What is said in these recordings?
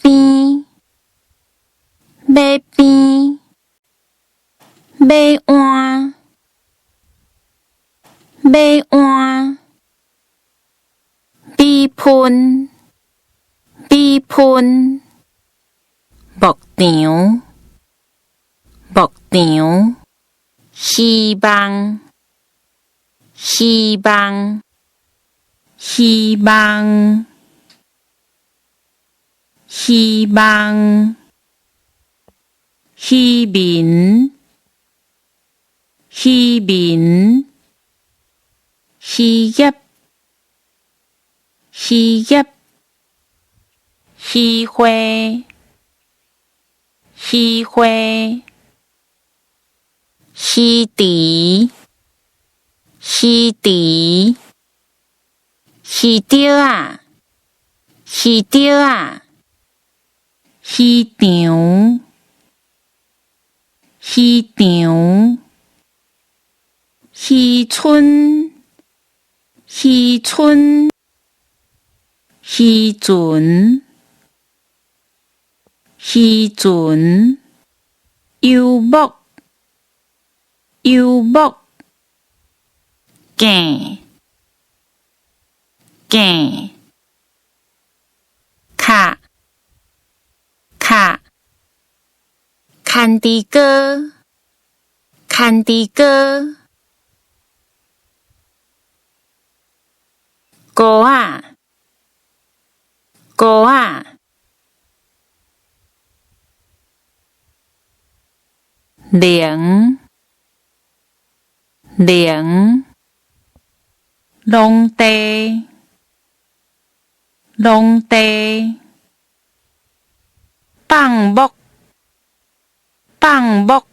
边，马边，马鞍，马鞍，米喷，米喷，牧场，牧场，希望，希望，希望，希望，希民，希民，希业，希业，希花，希花，希池，希池，希钓啊，希钓啊，希场，希场，希春，希春，希船，希船，游牧，游牧，行，行，卡，卡，坎地哥，坎地哥，鼓啊，鼓啊，铃，铃，农地，农地，放牧，放牧，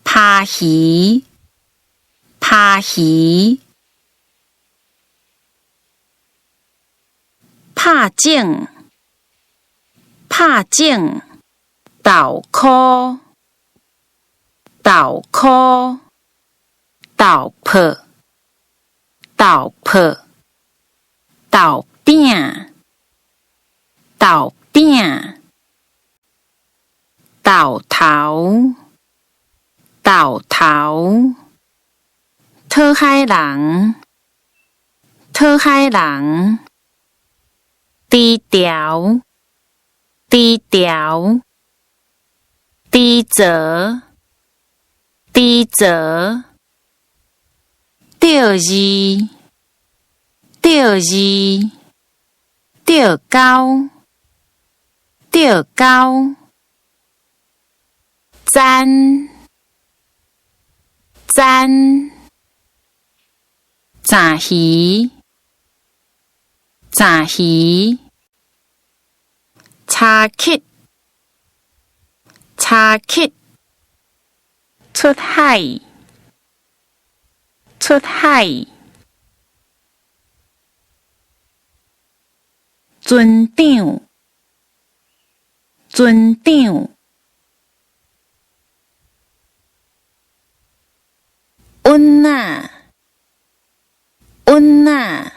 拍鱼，拍鱼，拍井，拍井，豆壳，豆壳，豆粕，豆粕，豆饼，豆饼，豆头，豆头，讨海人，讨海人，低调，低调，低泽，低泽，钓鱼，钓鱼，钓钩，钓钩，赞，赞，炸鱼，炸鱼，叉克，叉克，出海，出海，船长，船长，阮仔，阮仔，